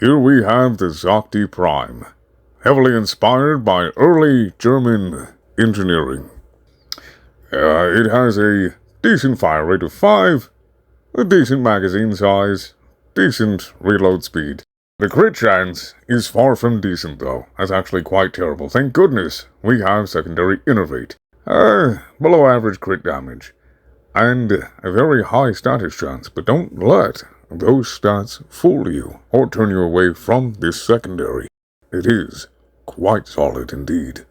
here we have the Zakti Prime, heavily inspired by early German engineering. It has a decent fire rate of 5, a decent magazine size, decent reload speed. The crit chance is far from decent though, that's actually quite terrible. Thank goodness we have secondary Enervate. Below average crit damage, and a very high status chance, but don't let those stats fool you or turn you away from this secondary. It is quite solid indeed.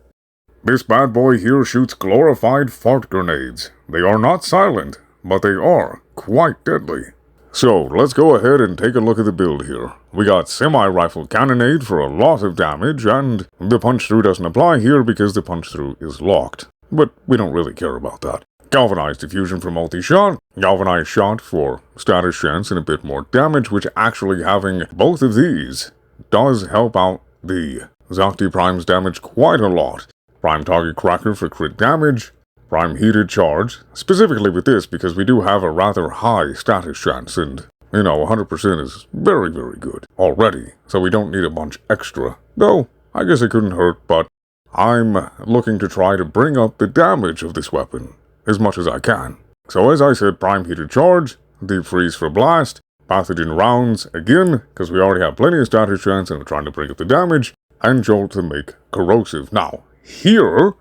This bad boy here shoots glorified fart grenades. They are not silent, but they are quite deadly. So, let's go ahead and take a look at the build here. We got semi-rifle cannonade for a lot of damage, and the punch-through doesn't apply here because the punch-through is locked. But we don't really care about that. Galvanized diffusion for multi-shot, galvanized shot for status chance and a bit more damage, which actually having both of these does help out the Zakti Prime's damage quite a lot. Prime target cracker for crit damage, prime heated charge, specifically with this because we do have a rather high status chance and, 100% is very, very good already, so we don't need a bunch extra. Though, I guess it couldn't hurt, but I'm looking to try to bring up the damage of this weapon as much as I can. So as I said, prime heated charge, deep freeze for blast, pathogen rounds again, because we already have plenty of status chance and we're trying to bring up the damage, and jolt to make corrosive. Now, here,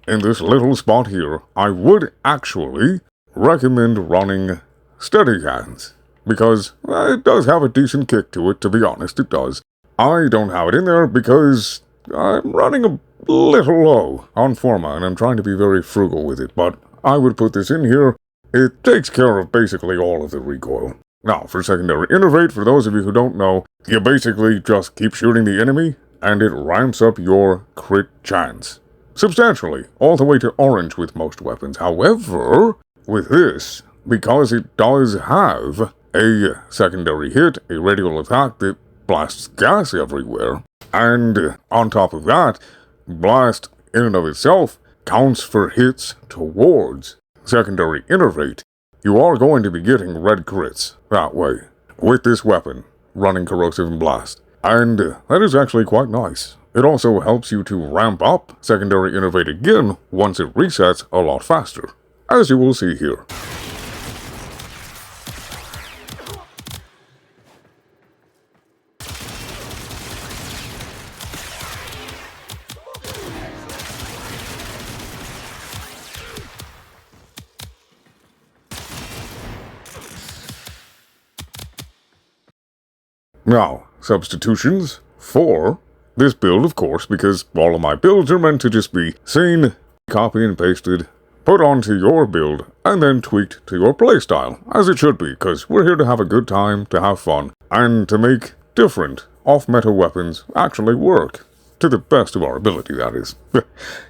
in this little spot here, I would actually recommend running steady hands, because it does have a decent kick to it, to be honest, it does. I don't have it in there because I'm running a little low on forma, and I'm trying to be very frugal with it, but I would put this in here. It takes care of basically all of the recoil. Now, for secondary Enervate, for those of you who don't know, you basically just keep shooting the enemy, and it ramps up your crit chance substantially, all the way to orange with most weapons. However, with this, because it does have a secondary hit, a radial attack that blasts gas everywhere, and on top of that, blast in and of itself counts for hits towards secondary Enervate, you are going to be getting red crits that way with this weapon running corrosive and blast. And that is actually quite nice. It also helps you to ramp up secondary Enervate again once it resets a lot faster, as you will see here. Now, substitutions for this build, of course, because all of my builds are meant to just be seen, copy and pasted, put onto your build, and then tweaked to your playstyle, as it should be, because we're here to have a good time, to have fun, and to make different off-meta weapons actually work, to the best of our ability, that is.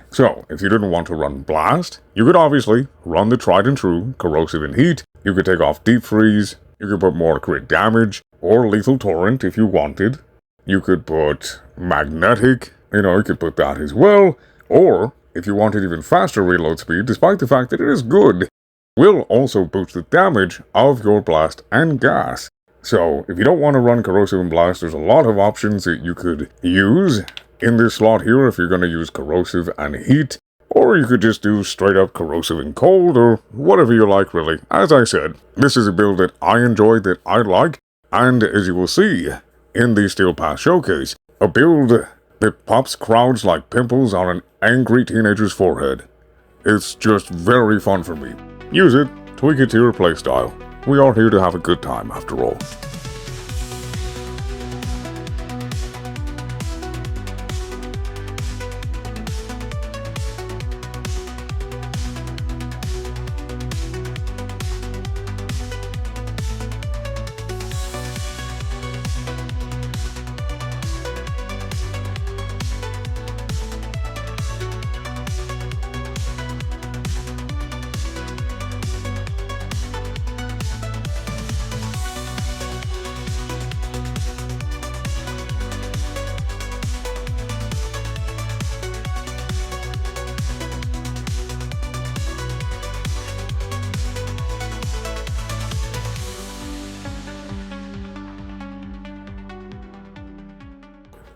So, if you didn't want to run Blast, you could obviously run the tried and true Corrosive and Heat, you could take off Deep Freeze, you could put more crit damage, or Lethal Torrent if you wanted. You could put Magnetic, you could put that as well. Or, if you wanted even faster reload speed, despite the fact that it is good, will also boost the damage of your blast and gas. So, if you don't want to run Corrosive and Blast, there's a lot of options that you could use in this slot here if you're going to use Corrosive and Heat. Or you could just do straight up Corrosive and Cold, or whatever you like really. As I said, this is a build that I enjoy, that I like, and as you will see in the Steel Pass Showcase, a build that pops crowds like pimples on an angry teenager's forehead. It's just very fun for me. Use it, tweak it to your playstyle. We are here to have a good time after all.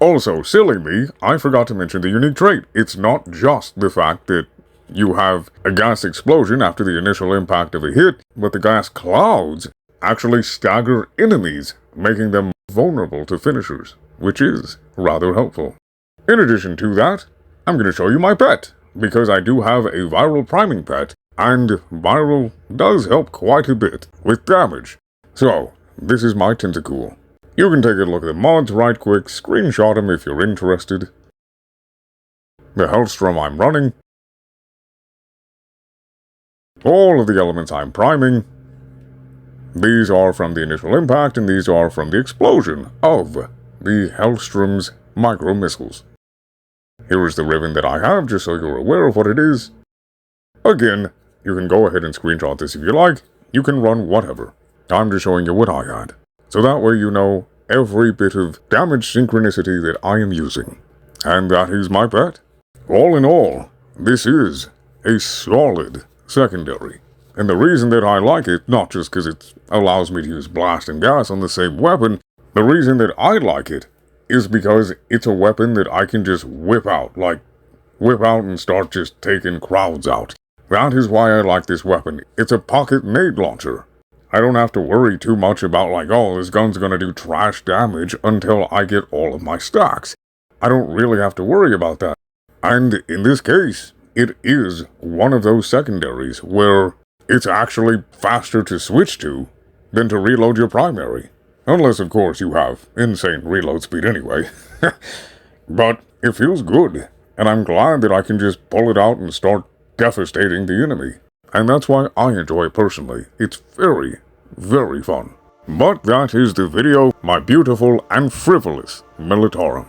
Also, silly me, I forgot to mention the unique trait. It's not just the fact that you have a gas explosion after the initial impact of a hit, but the gas clouds actually stagger enemies, making them vulnerable to finishers, which is rather helpful. In addition to that, I'm going to show you my pet, because I do have a viral priming pet, and viral does help quite a bit with damage. So, this is my Tentacool. You can take a look at the mods right quick, screenshot them if you're interested. The Hellstrom I'm running. All of the elements I'm priming. These are from the initial impact, and these are from the explosion of the Hellstrom's micro missiles. Here is the ribbon that I have, just so you're aware of what it is. Again, you can go ahead and screenshot this if you like. You can run whatever. I'm just showing you what I had. So that way you know every bit of damage synchronicity that I am using. And that is my pet. All in all, this is a solid secondary. And the reason that I like it, not just because it allows me to use blast and gas on the same weapon, the reason that I like it is because it's a weapon that I can just whip out and start just taking crowds out. That is why I like this weapon. It's a pocket nade launcher. I don't have to worry too much about oh, this gun's gonna do trash damage until I get all of my stacks. I don't really have to worry about that. And in this case, it is one of those secondaries where it's actually faster to switch to than to reload your primary. Unless, of course, you have insane reload speed anyway. But it feels good, and I'm glad that I can just pull it out and start devastating the enemy. And that's why I enjoy it personally. It's very, very fun. But that is the video, my beautiful and frivolous Militarum.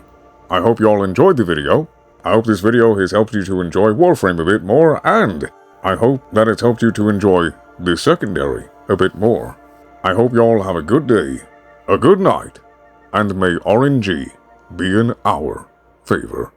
I hope you all enjoyed the video. I hope this video has helped you to enjoy Warframe a bit more, and I hope that it's helped you to enjoy the secondary a bit more. I hope you all have a good day, a good night, and may RNG be in our favor.